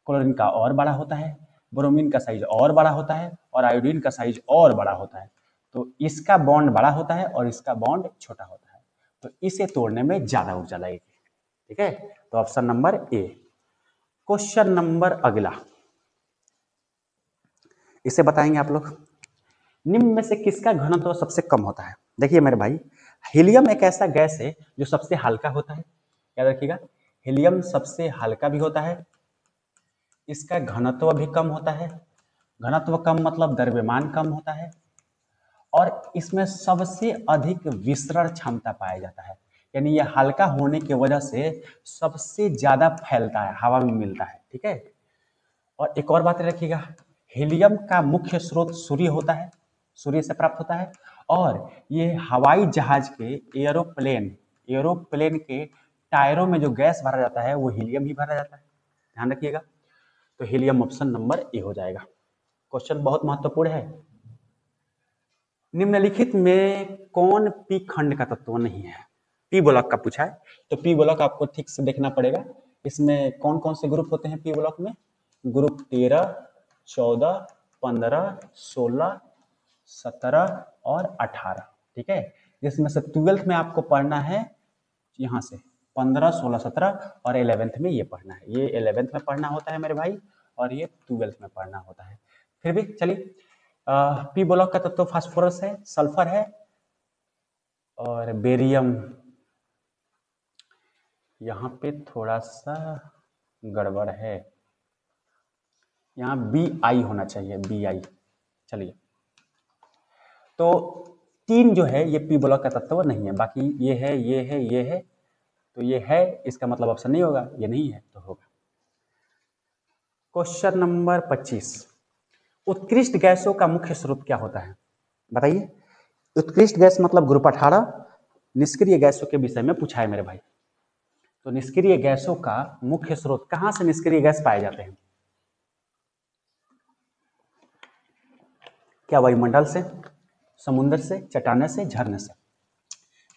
क्लोरीन का और बड़ा होता है, ब्रोमीन का साइज और बड़ा होता है, और आयोडीन का साइज और बड़ा होता है। तो इसका बॉन्ड बड़ा होता है और इसका बॉन्ड छोटा होता है, तो इसे तोड़ने में ज्यादा ऊर्जा लगेगी। ठीक है, तो option number A. Question number अगला, इसे बताएंगे आप लोग, निम्न में से किसका घनत्व सबसे कम होता है? देखिए मेरे भाई, हीलियम एक ऐसा गैस है जो सबसे हल्का होता है, याद रखिएगा, हीलियम सबसे हल्का भी होता है, इसका घनत्व भी कम होता है, घनत्व कम मतलब द्रव्यमान कम होता है, और इसमें सबसे अधिक विसरण क्षमता पाया जाता है, यानी यह हल्का होने की वजह से सबसे ज्यादा फैलता है, हवा में मिलता है। ठीक है, और एक और बात रखिएगा, हीलियम का मुख्य स्रोत सूर्य होता है, सूर्य से प्राप्त होता है, और ये हवाई जहाज के एरोप्लेन के टायरों में जो गैस भरा जाता है वो हीलियम ही भरा जाता है, ध्यान रखिएगा। तो हीलियम ऑप्शन नंबर ए हो जाएगा। क्वेश्चन बहुत महत्वपूर्ण है, निम्नलिखित में कौन पी खंड का तत्व नहीं है? पी ब्लॉक का पूछा है, तो पी ब्लॉक आपको ठीक से देखना पड़ेगा। इसमें कौन कौन से ग्रुप होते हैं पी ब्लॉक में? ग्रुप 13, 14, 15, 16, 17 और 18। ठीक है, जिसमें से 12th में आपको पढ़ना है यहाँ से 15, 16, 17, और 11th में ये पढ़ना है, ये 11th में पढ़ना होता है मेरे भाई, और ये 12th में पढ़ना होता है। फिर भी चलिए, पी ब्लॉक का तत्व फास्फोरस है, सल्फर है, और बेरियम, यहाँ पे थोड़ा सा गड़बड़ है, यहाँ Bi होना चाहिए, Bi। चलिए, तो 3 जो है ये पी ब्लॉक का तत्व नहीं है, बाकी ये है, ये है, ये है, तो ये है, इसका मतलब ऑप्शन नहीं होगा, ये नहीं है तो होगा। क्वेश्चन नंबर 25, उत्कृष्ट गैसों का मुख्य स्रोत क्या होता है? बताइए। उत्कृष्ट गैस मतलब ग्रुप 18 निष्क्रिय गैसों के विषय में पूछा है मेरे भाई। तो निष्क्रिय गैसों का मुख्य स्रोत, कहां से निष्क्रिय गैस पाए जाते हैं? क्या वायुमंडल से, समुद्र से, चट्टाने से, झरने से?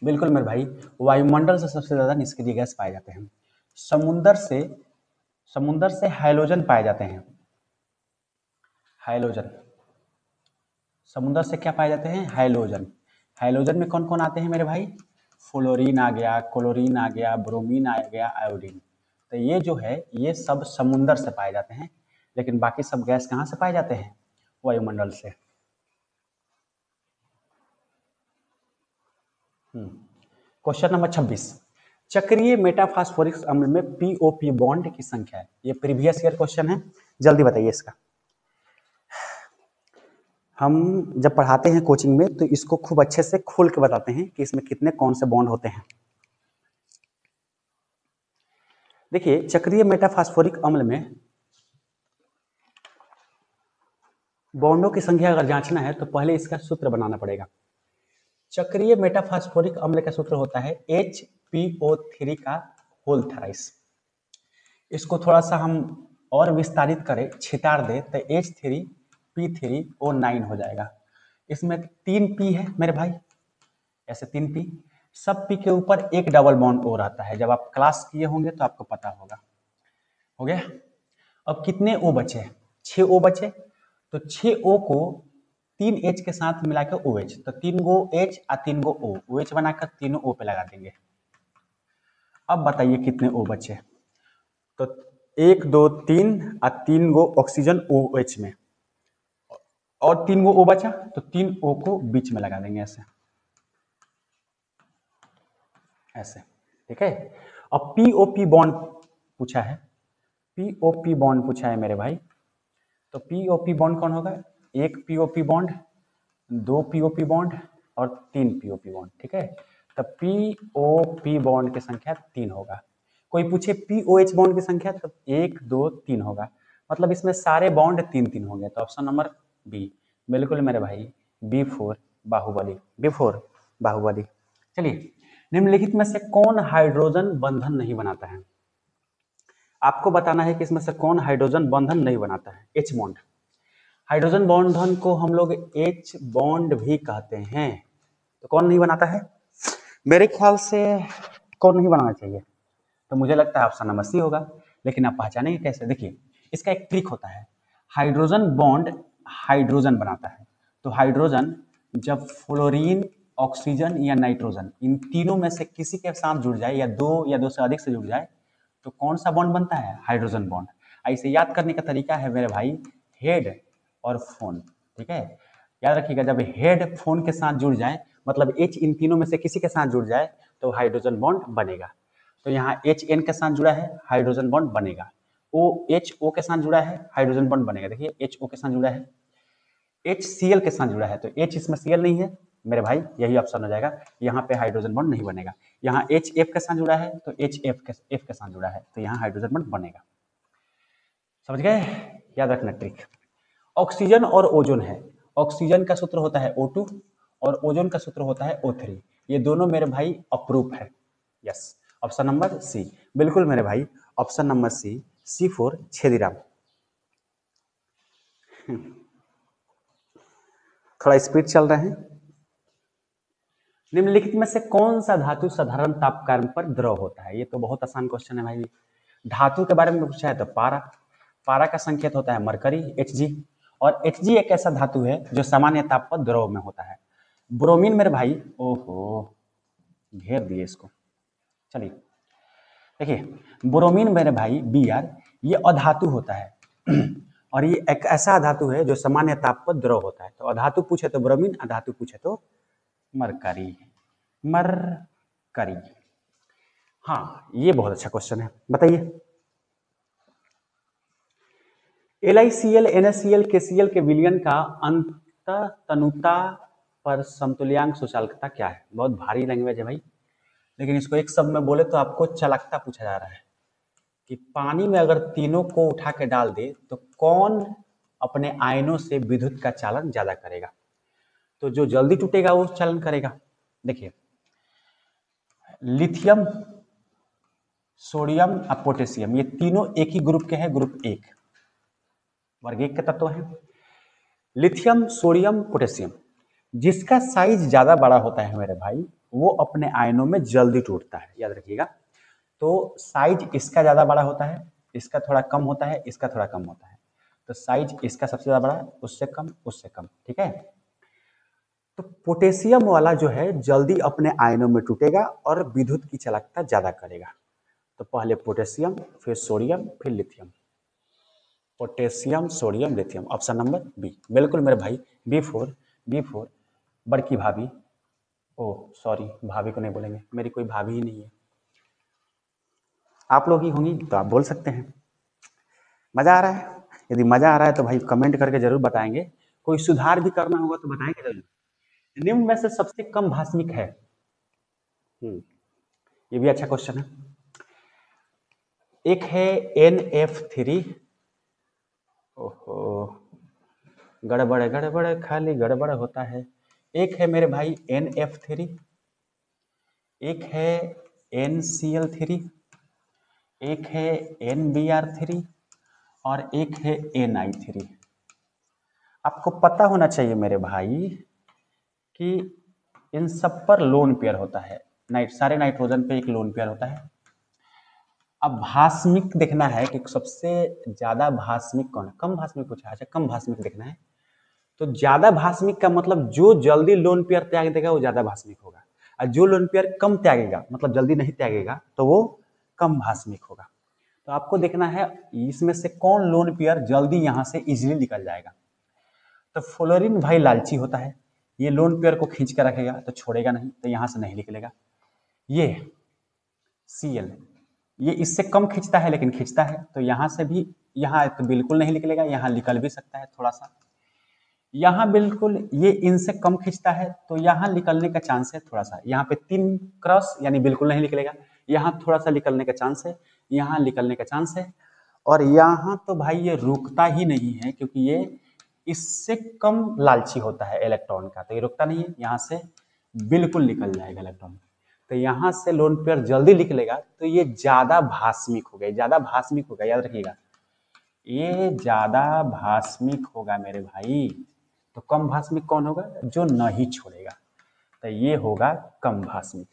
बिल्कुल मेरे भाई, वायुमंडल से सबसे ज्यादा निष्क्रिय गैस पाए जाते हैं। समुद्र से हाइड्रोजन पाए जाते हैं। हाइड्रोजन, समुद्र से क्या पाए जाते हैं? हाइड्रोजन। हाइड्रोजन में कौन कौन आते हैं मेरे भाई? फ्लोरीन आ गया, क्लोरीन आ गया, ब्रोमीन आ गया, आयोडीन। तो ये जो है ये सब समुद्र से पाए जाते हैं, लेकिन बाकी सब गैस कहाँ से पाए जाते हैं? वायुमंडल से। क्वेश्चन नंबर 26, चक्रीय मेटाफॉस्फोरिक अम्ल में पीओपी बॉन्ड की संख्या है। ये प्रीवियस ईयर क्वेश्चन है, जल्दी बताइए इसका। हम जब पढ़ाते हैं कोचिंग में तो इसको खूब अच्छे से खोल के बताते हैं कि इसमें कितने कौन से बॉन्ड होते हैं। देखिए, चक्रीय मेटाफॉस्फोरिक अम्ल में बॉन्डों की संख्या अगर जांचना है तो पहले इसका सूत्र बनाना पड़ेगा। चक्रीय मेटाफॉस्फोरिक अम्ल का सूत्र होता है HPO3 का होल थराइस। इसको थोड़ा सा हम और विस्तारित करें, छितार दे तो H3P3O9 हो जाएगा। इसमें 3 P है मेरे भाई, ऐसे 3 P, सब P के ऊपर एक डबल बॉन्ड O रहता है। जब आप क्लास किए होंगे तो आपको पता होगा। हो गया। अब कितने O बचे? 6 O बचे। तो 6 O को 3 H के साथ मिलाकर OH, तो 3 गो H और 3 गो O, OH बनाकर तीनों O पे लगा देंगे। अब बताइए कितने O बचे? तो 1 2 3 और 3 गो ऑक्सीजन OH में, और 3 गो O बचा तो 3 O को बीच में लगा देंगे ऐसे ऐसे। ठीक है। अब पीओपी बॉन्ड पूछा है, पीओपी बॉन्ड पूछा है मेरे भाई। तो पीओपी बॉन्ड कौन होगा? एक पीओपी बॉन्ड, 2 पीओपी बॉन्ड और 3 पीओपी बॉन्ड। ठीक है। तो पीओपी बॉन्ड की संख्या 3 होगा। कोई पूछे पीओएच बॉन्ड की संख्या तो 1 2 3 होगा, मतलब इसमें सारे बॉन्ड 3 3 होंगे। तो ऑप्शन नंबर बी, बिल्कुल मेरे भाई, B4 बाहुबली, B4 बाहुबली। चलिए, निम्नलिखित में से कौन हाइड्रोजन बंधन नहीं बनाता है? आपको बताना है कि इसमें से कौन हाइड्रोजन बंधन नहीं बनाता है। H बॉन्ड, हाइड्रोजन बॉन्धन को हम लोग H बॉन्ड भी कहते हैं। तो कौन नहीं बनाता है? मेरे ख्याल से कौन नहीं बनाना चाहिए? तो मुझे लगता है ऑप्शन नंबर सी होगा। लेकिन आप पहचानेंगे कैसे? देखिए, इसका एक ट्रिक होता है। हाइड्रोजन बॉन्ड हाइड्रोजन बनाता है। तो हाइड्रोजन जब फ्लोरीन, ऑक्सीजन या नाइट्रोजन इन तीनों में से किसी के साथ जुड़ जाए, या दो से अधिक से जुड़ जाए, तो कौन सा बॉन्ड बनता है? Hydrogen bond. ऐसे याद करने का तरीका है मेरे भाई, हेड और फोन। ठीक है, याद रखिएगा, जब हेड फोन के साथ जुड़ जाए, मतलब H इन तीनों में से किसी के साथ जुड़ जाए तो हाइड्रोजन बॉन्ड बनेगा। तो यहाँ HN के साथ जुड़ा है, हाइड्रोजन बॉन्ड बनेगा। OHO के साथ जुड़ा है, हाइड्रोजन बॉन्ड बनेगा। देखिए, HO के साथ जुड़ा है, HCl के साथ जुड़ा है, तो H इसमें Cl नहीं है मेरे भाई, यही ऑप्शन हो जाएगा। यहाँ पे हाइड्रोजन बॉन्ड नहीं बनेगा। यहाँ HF के साथ जुड़ा है तो HF के साथ जुड़ा है, तो यहाँ हाइड्रोजन बॉन्ड बनेगा। समझ गए? याद रखना ट्रिक। ऑक्सीजन और ओजोन है। ऑक्सीजन का सूत्र होता है O2 और ओजोन का सूत्र होता है O3। ये दोनों मेरे भाई अप्रूव है। यस, ऑप्शन नंबर सी, बिल्कुल मेरे भाई, ऑप्शन नंबर सी, C4 छेदीराम। थोड़ा स्पीड चल रहे हैं। निम्नलिखित में से कौन सा धातु साधारण तापक्रम पर द्रव होता है? ये तो बहुत आसान क्वेश्चन है भाई। धातु के बारे में पूछा है तो पारा, पारा का संकेत होता है मरकरी, Hg। और Hg एक ऐसा धातु है जो सामान्य ताप पर द्रव में होता है। ब्रोमीन मेरे भाई, ओहो घेर दिए इसको। चलिए, देखिए, ब्रोमीन मेरे भाई Br, ये अधातु होता है और ये एक ऐसा धातु है जो सामान्य ताप पर द्रव होता है। तो अधातु पूछे तो ब्रोमीन, अधातु पूछे तो मरकरी, मरकरी। हाँ, ये बहुत अच्छा क्वेश्चन है, बताइए। LiCl, NaCl, KCl के विलयन का अंततनुता पर समतुल्यांक सूचाल्कता क्या है? बहुत भारी लैंग्वेज है भाई, लेकिन इसको एक शब्द में बोले तो आपको चालकता पूछा जा रहा है कि पानी में अगर तीनों को उठा के डाल दे तो कौन अपने आयनों से विद्युत का चालन ज्यादा करेगा। तो जो जल्दी टूटेगा वो चालन करेगा। देखिए, लिथियम, सोडियम और पोटेशियम ये तीनों एक ही ग्रुप के हैं, ग्रुप एक, वर्ग एक के तत्व हैं। लिथियम, सोडियम, पोटेशियम, जिसका साइज ज्यादा बड़ा होता है मेरे भाई वो अपने आयनों में जल्दी टूटता है, याद रखिएगा। तो साइज इसका ज्यादा बड़ा होता है, इसका थोड़ा कम होता है, इसका थोड़ा कम होता है। तो साइज इसका सबसे ज्यादा बड़ा, उससे कम, उससे कम, ठीक है। तो पोटेशियम वाला जो है जल्दी अपने आयनों में टूटेगा और विद्युत की चालकता ज्यादा करेगा। तो पहले पोटेशियम, फिर सोडियम, फिर lithium. Potassium, sodium, lithium, option number B. बिल्कुल मेरे भाई, बी4 बड़की भाभी, ओह सॉरी भाभी को नहीं बोलेंगे, मेरी कोई भाभी ही नहीं है, आप लोग ही होंगी तो आप बोल सकते हैं। मजा आ रहा है? यदि मजा आ रहा है तो भाई कमेंट करके जरूर बताएंगे। कोई सुधार भी करना होगा तो बताएंगे जरूर। निम्न में से सबसे कम भास्मिक है? ये भी अच्छा क्वेश्चन है। एक है NF3, ओहो गड़बड़ गड़बड़ खाली गड़बड़ होता है। एक है मेरे भाई NF3, एक है NCl3, एक है NBr3 और एक है Ni3। आपको पता होना चाहिए मेरे भाई कि इन सब पर लोन पेयर होता है, सारे नाइट्रोजन पे एक लोन पेयर होता है। अब भास्मिक देखना है कि सबसे ज्यादा भास्मिक कौन है, कम भास्मिक पूछा है, अच्छा कम भास्मिक देखना है। तो ज्यादा भास्मिक का मतलब जो जल्दी लोन पेयर त्याग देगा वो ज्यादा भास्मिक होगा, और जो लोन पेयर कम त्यागेगा मतलब जल्दी नहीं त्यागेगा तो वो कम भास्मिक होगा। तो आपको देखना है इसमें से कौन लोन पेयर जल्दी यहाँ से इजीली निकल जाएगा। तो फ्लोरीन भाई लालची होता है, ये लोन पेयर को खींच कर रखेगा तो छोड़ेगा नहीं, तो यहाँ से नहीं निकलेगा। ये Cl, ये इससे कम खींचता है लेकिन खींचता है, तो यहाँ से भी, यहाँ तो बिल्कुल नहीं निकलेगा, यहाँ निकल भी सकता है थोड़ा सा। यहाँ बिल्कुल ये इनसे कम खींचता है तो यहाँ निकलने का चांस है थोड़ा सा, यहाँ पे 3 क्रॉस यानी बिल्कुल नहीं निकलेगा, यहाँ थोड़ा सा निकलने का चांस है, यहाँ निकलने का चांस है, और यहाँ तो भाई ये रुकता ही नहीं है क्योंकि ये इससे कम लालची होता है इलेक्ट्रॉन का, तो ये रुकता नहीं है, यहाँ से बिल्कुल निकल जाएगा इलेक्ट्रॉन। तो यहाँ से लोन पेयर जल्दी निकलेगा तो ये ज्यादा भास्मिक हो गया, ज्यादा भास्मिक होगा, याद रखिएगा ये ज्यादा भास्मिक होगा मेरे भाई। तो कम भास्मिक कौन होगा? जो नहीं छोड़ेगा, तो ये होगा कम भास्मिक।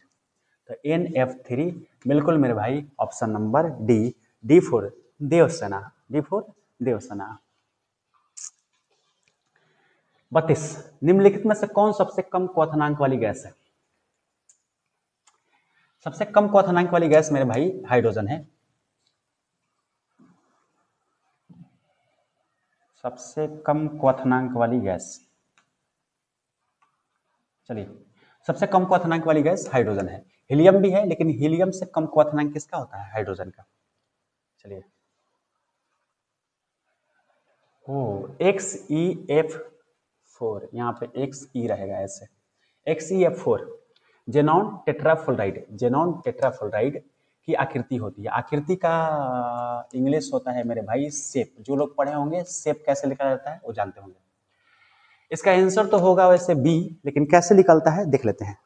तो NF3 बिल्कुल मेरे भाई, ऑप्शन नंबर डी, D4 देवसेना, D4 देवसेना। 32, निम्नलिखित में से कौन सबसे कम क्वथनांक वाली गैस है? सबसे कम क्वथनांक वाली गैस मेरे भाई हाइड्रोजन है। सबसे कम क्वथनांक वाली गैस, चलिए सबसे कम क्वथनांक वाली गैस हाइड्रोजन है। हीलियम भी है लेकिन हीलियम से कम क्वथनांक किसका होता है? हाइड्रोजन का। चलिए XeF4, यहाँ पे XE रहेगा ऐसे, XeF4 xenon tetrafluoride, xenon tetrafluoride की आकृति होती है। आकृति का इंग्लिश होता है मेरे भाई शेप, जो लोग पढ़े होंगे शेप कैसे लिखा जाता है वो जानते होंगे। इसका आंसर तो होगा वैसे बी, लेकिन कैसे निकलता है देख लेते हैं,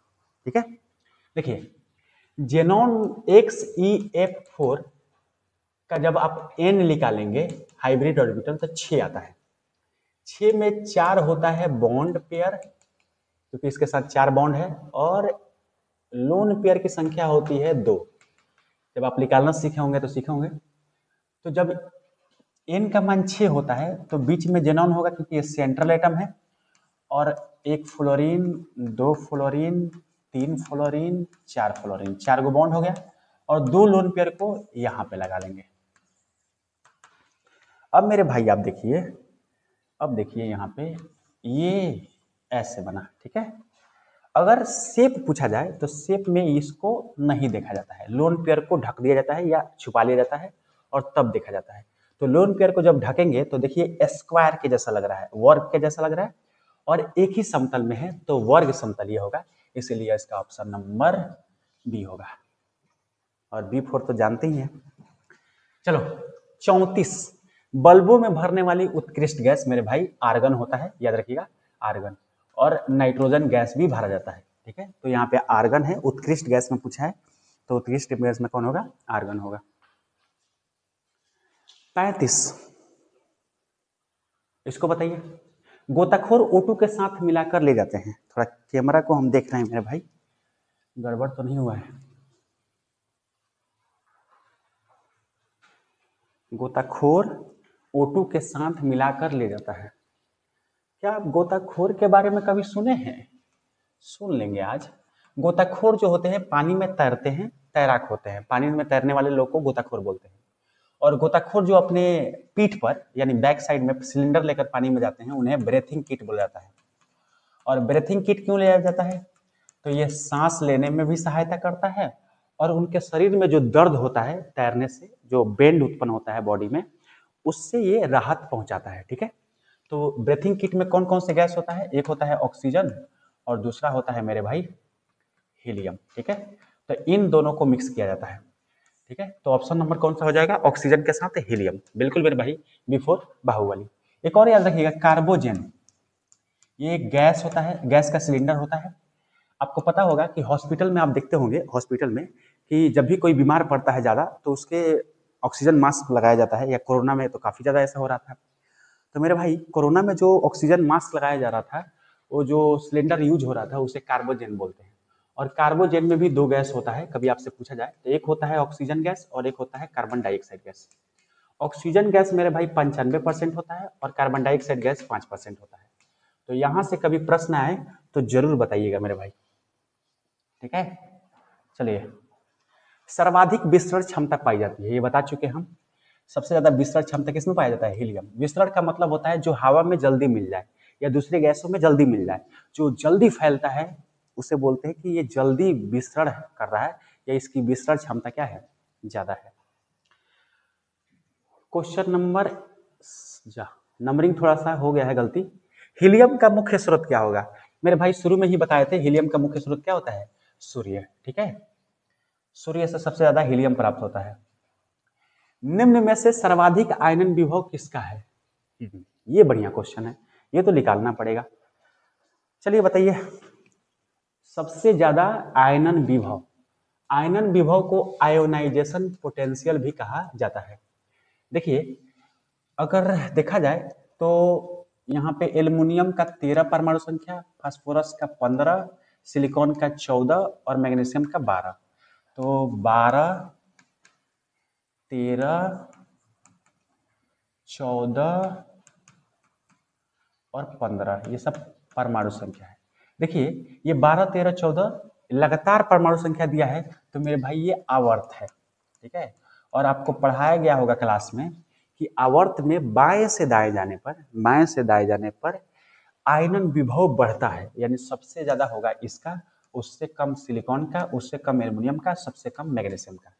ठीक है। देखिए जेनॉन XeF4 का जब आप N निकालेंगे हाइब्रिड ऑर्बिटल तो 6 आता है। 6 में 4 होता है बॉन्ड पेयर, क्योंकि इसके साथ 4 बॉन्ड है, और लोन पेयर की संख्या होती है 2। जब आप निकालना सीखे होंगे तो सीखे होंगे। तो जब N का मान 6 होता है तो बीच में जेनॉन होगा क्योंकि ये सेंट्रल एटम है, और 1 फ्लोरीन, 2 फ्लोरीन, 3 फ्लोरीन, 4 फ्लोरीन, 4 गो बॉन्ड हो गया, और 2 लोन पेयर को यहाँ पे लगा लेंगे। अब मेरे भाई आप देखिए, अब देखिए यहाँ पे ये ऐसे बना, ठीक है। अगर शेप पूछा जाए तो शेप में इसको नहीं देखा जाता है, लोन पेयर को ढक दिया जाता है या छुपा लिया जाता है और तब देखा जाता है। तो लोन पेयर को जब ढकेंगे तो देखिए स्क्वायर के जैसा लग रहा है, वर्ग के जैसा लग रहा है, और एक ही समतल में है तो वर्ग समतल ये होगा, इसीलिए इसका ऑप्शन नंबर बी होगा। और B4 तो जानते ही हैं। चलो 34, बल्बों में भरने वाली उत्कृष्ट गैस मेरे भाई आर्गन होता है, याद रखिएगा आर्गन, और नाइट्रोजन गैस भी भरा जाता है। ठीक है, तो यहाँ पे आर्गन है, उत्कृष्ट गैस में पूछा है, तो उत्कृष्ट गैस में कौन होगा? आर्गन होगा। 35, इसको बताइए। गोताखोर O2 के साथ मिलाकर ले जाते हैं। थोड़ा कैमरा को हम देख रहे हैं मेरे भाई, गड़बड़ तो नहीं हुआ है। गोताखोर O2 के साथ मिलाकर ले जाता है। क्या आप गोताखोर के बारे में कभी सुने हैं? सुन लेंगे आज। गोताखोर जो होते हैं पानी में तैरते हैं, तैराक होते हैं, पानी में तैरने वाले लोग को गोताखोर बोलते हैं। और गोताखोर जो अपने पीठ पर यानी बैक साइड में सिलेंडर लेकर पानी में जाते हैं, उन्हें ब्रेथिंग किट बोला जाता है। और ब्रेथिंग किट क्यों लिया जाता है? तो ये सांस लेने में भी सहायता करता है, और उनके शरीर में जो दर्द होता है तैरने से, जो बेंड उत्पन्न होता है बॉडी में, उससे ये राहत पहुंचाता है। ठीक है, तो ब्रेथिंग किट में कौन कौन से गैस होता है? एक होता है ऑक्सीजन और दूसरा होता है मेरे भाई हीलियम। ठीक है, तो इन दोनों को मिक्स किया जाता है। ठीक है, तो ऑप्शन नंबर कौन सा हो जाएगा? ऑक्सीजन के साथ हीलियम, बिल्कुल मेरे भाई, बिफोर बाहुबली। एक और याद रखिएगा, कार्बोजेन, ये एक गैस होता है, गैस का सिलेंडर होता है। आपको पता होगा कि हॉस्पिटल में आप देखते होंगे, हॉस्पिटल में कि जब भी कोई बीमार पड़ता है ज़्यादा तो उसके ऑक्सीजन मास्क लगाया जाता है, या कोरोना में तो काफ़ी ज़्यादा ऐसा हो रहा था। तो मेरे भाई कोरोना में जो ऑक्सीजन मास्क लगाया जा रहा था, वो जो सिलेंडर यूज हो रहा था उसे कार्बोजेन बोलते हैं। और कार्बोजेन में भी दो गैस होता है, कभी आपसे पूछा जाए तो एक होता है ऑक्सीजन गैस और एक होता है carbon dioxide gas. Oxygen gas मेरे भाई 95% होता है और कार्बन डाइऑक्साइड गैस 5% होता है। तो यहाँ से कभी प्रश्न आए तो जरूर बताइएगा मेरे भाई। ठीक है, चलिए, सर्वाधिक विसरण क्षमता पाई जाती है, ये बता चुके हम। सबसे ज्यादा विसरण क्षमता किसमें पाया जाता है? हीलियम। विसरण का मतलब होता है जो हवा में जल्दी मिल जाए या दूसरे गैसों में जल्दी मिल जाए, जो जल्दी फैलता है उसे बोलते हैं कि ये जल्दी विसरण कर रहा है, या इसकी विसरण क्षमता क्या है? ज्यादा है। क्वेश्चन नंबर, जा नंबरिंग थोड़ा सा हो गया है गलती। हीलियम का मुख्य स्रोत क्या होगा? मेरे भाई शुरू में ही बताए थे, हीलियम का मुख्य स्रोत क्या होता है? सूर्य। ठीक है, सूर्य से सबसे ज्यादा हीलियम प्राप्त होता है। निम्न में से सर्वाधिक आयनन विभव किसका है? ये बढ़िया क्वेश्चन है, ये तो निकालना पड़ेगा। चलिए बताइए, सबसे ज्यादा आयनन विभव, आयनन विभव को आयोनाइजेशन पोटेंशियल भी कहा जाता है। देखिए, अगर देखा जाए तो यहाँ पे एल्युमिनियम का 13 परमाणु संख्या, फास्फोरस का 15, सिलिकॉन का 14 और मैग्नीशियम का 12। तो 12, 13, 14 और 15, ये सब परमाणु संख्या है। देखिए, ये 12, 13, 14 लगातार परमाणु संख्या दिया है, तो मेरे भाई ये आवर्त है। ठीक है, और आपको पढ़ाया गया होगा क्लास में कि आवर्त में बाएं से दाएं जाने पर, बाएं से दाएं जाने पर आयनन विभव बढ़ता है, यानी सबसे ज्यादा होगा इसका, उससे कम सिलिकॉन का, उससे कम एल्युमिनियम का, सबसे कम मैग्नीशियम का।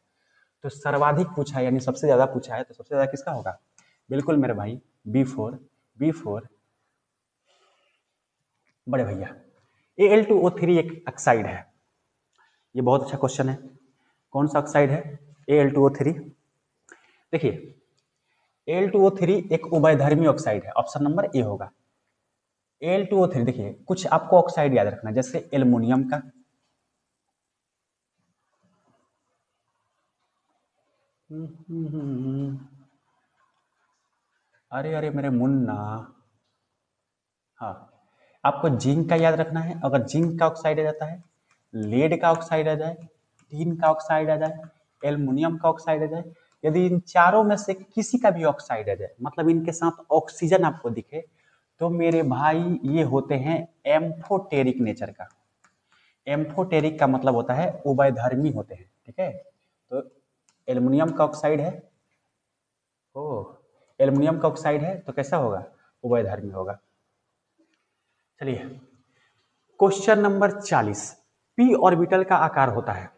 तो सर्वाधिक पूछा है, यानी सबसे ज्यादा पूछा है, तो सबसे ज्यादा किसका होगा? बिल्कुल मेरे भाई, B4, B4 बड़े भैया। Al2O3 एक ऑक्साइड है, ये बहुत अच्छा क्वेश्चन है। कौन सा ऑक्साइड है? Al2O3। देखिए, Al2O3 एक उभयधर्मी ऑक्साइड है, ऑप्शन नंबर ए होगा। Al2O3, देखिए कुछ आपको ऑक्साइड याद रखना, जैसे एल्युमिनियम का, अरे अरे मेरे मुन्ना, हाँ, आपको जिंक का याद रखना है। अगर जिंक का ऑक्साइड आ जाता है, लेड का ऑक्साइड आ जाए, टीन का ऑक्साइड आ जाए, एल्युमिनियम का ऑक्साइड आ जाए, यदि इन चारों में से किसी का भी ऑक्साइड आ जाए, मतलब इनके साथ ऑक्सीजन आपको दिखे, तो मेरे भाई ये होते हैं एम्फोटेरिक नेचर का। एम्फोटेरिक का मतलब होता है उभयधर्मी होते हैं। ठीक है, तो एल्युमिनियम का ऑक्साइड है, ओ एल्युमिनियम का ऑक्साइड है तो कैसा होगा? उभयधर्मी होगा। चलिए, क्वेश्चन नंबर 40, पी ऑर्बिटल का आकार होता है,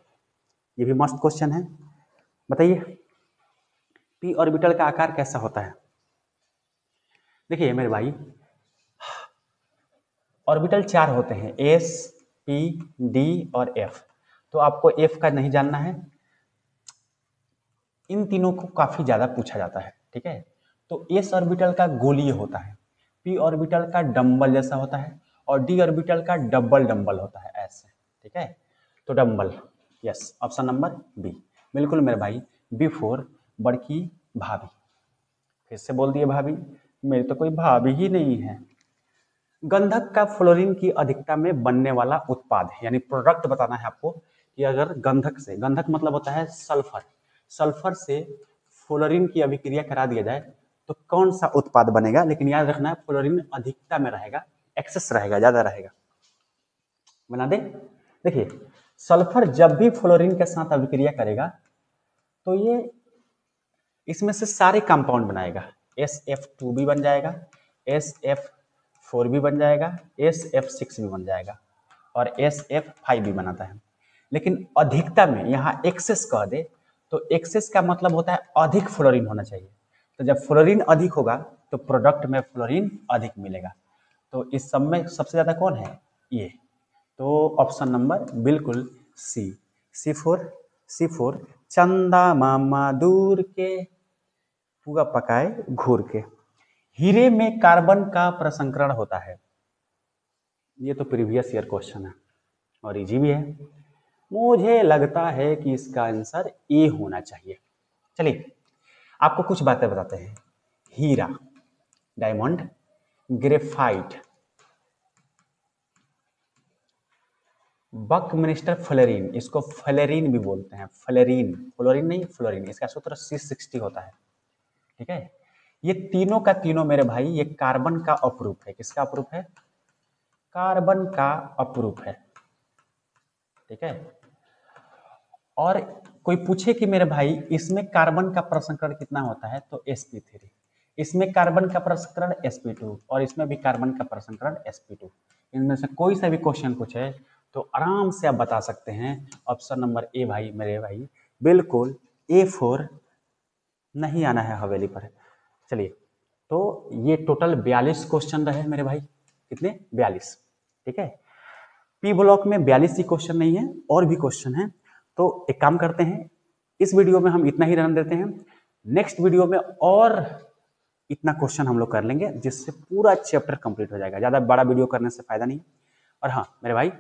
ये भी मस्त क्वेश्चन है, बताइए पी ऑर्बिटल का आकार कैसा होता है? देखिए मेरे भाई, ऑर्बिटल 4 होते हैं, एस, पी, डी और एफ। तो आपको एफ का नहीं जानना है, इन तीनों को काफ़ी ज़्यादा पूछा जाता है, ठीक है। तो एस ऑर्बिटल का गोलीय होता है, पी ऑर्बिटल का डंबल जैसा होता है, और डी ऑर्बिटल का डबल डंबल होता है ऐसे, ठीक है। तो dumbbell, yes, option number B, बिल्कुल मेरे भाई, बिफोर बड़की भाभी। फिर से बोल दिए भाभी, मेरी तो कोई भाभी ही नहीं है। गंधक का फ्लोरीन की अधिकता में बनने वाला उत्पाद है, यानी प्रोडक्ट बताना है आपको कि अगर गंधक से, गंधक मतलब होता है सल्फर, सल्फर से फ्लोरीन की अभिक्रिया करा दिया जाए तो कौन सा उत्पाद बनेगा। लेकिन याद रखना है फ्लोरीन अधिकता में रहेगा, एक्सेस रहेगा, ज्यादा रहेगा। बना दे, देखिए सल्फर जब भी फ्लोरीन के साथ अभिक्रिया करेगा तो ये इसमें से सारे कंपाउंड बनाएगा, SF2 भी बन जाएगा, SF4 भी बन जाएगा, SF6 भी बन जाएगा, और SF5 भी बनाता है। लेकिन अधिकता में यहाँ एक्सेस कह दे तो एक्सेस का मतलब होता है अधिक फ्लोरीन होना चाहिए। तो जब फ्लोरीन अधिक होगा तो प्रोडक्ट में फ्लोरीन अधिक मिलेगा। तो इस सब में सबसे ज्यादा कौन है, ये। तो ऑप्शन नंबर बिल्कुल सी, C4 चंदा मामा दूर के पुआ पकाए घूर के। हीरे में कार्बन का प्रसंकरण होता है, ये तो प्रीवियस ईयर क्वेश्चन है और इजी भी है। मुझे लगता है कि इसका आंसर ए होना चाहिए। चलिए आपको कुछ बातें बताते हैं। हीरा, डायमंड, ग्रेफाइट, बकमिनिस्टर फ्लोरीन, इसको फ्लोरीन भी बोलते हैं, फ्लोरीन, फ्लोरीन नहीं फ्लोरीन, इसका सूत्र C60 होता है, ठीक है। ये तीनों का तीनों मेरे भाई ये कार्बन का अपरूप है। किसका अपरूप है, कार्बन का अपरूप है, ठीक है। और कोई पूछे कि मेरे भाई इसमें कार्बन का प्रसंकरण कितना होता है तो sp3, इसमें कार्बन का प्रसंकरण sp2, और इसमें भी कार्बन का प्रसंकरण sp2। इनमें से कोई सा भी क्वेश्चन पूछे तो आराम से आप बता सकते हैं ऑप्शन नंबर ए भाई मेरे भाई, बिल्कुल A4 नहीं आना है हवेली पर। चलिए तो ये टोटल 42 क्वेश्चन रहे मेरे भाई, कितने 42, ठीक है। पी ब्लॉक में 42 ही क्वेश्चन नहीं है, और भी क्वेश्चन है। तो एक काम करते हैं, इस वीडियो में हम इतना ही रन देते हैं, नेक्स्ट वीडियो में और इतना क्वेश्चन हम लोग कर लेंगे जिससे पूरा चैप्टर कंप्लीट हो जाएगा। ज़्यादा बड़ा वीडियो करने से फायदा नहीं। और हाँ मेरे भाई,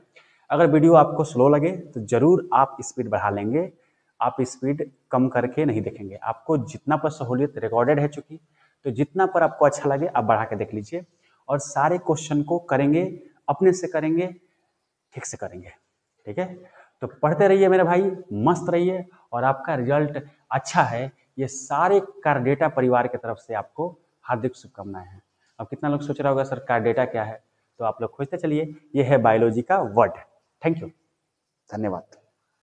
अगर वीडियो आपको स्लो लगे तो जरूर आप स्पीड बढ़ा लेंगे, आप स्पीड कम करके नहीं देखेंगे। आपको जितना पर सहूलियत रिकॉर्डेड है चूंकि, तो जितना पर आपको अच्छा लगे आप बढ़ा के देख लीजिए, और सारे क्वेश्चन को करेंगे, अपने से करेंगे, ठीक से करेंगे, ठीक है। तो पढ़ते रहिए मेरे भाई, मस्त रहिए, और आपका रिजल्ट अच्छा है, ये सारे कार्डेटा परिवार की तरफ से आपको हार्दिक शुभकामनाएं हैं। अब कितना लोग सोच रहा होगा सर कार्डेटा क्या है, तो आप लोग खोजते चलिए, ये है बायोलॉजी का वर्ड। थैंक यू, धन्यवाद।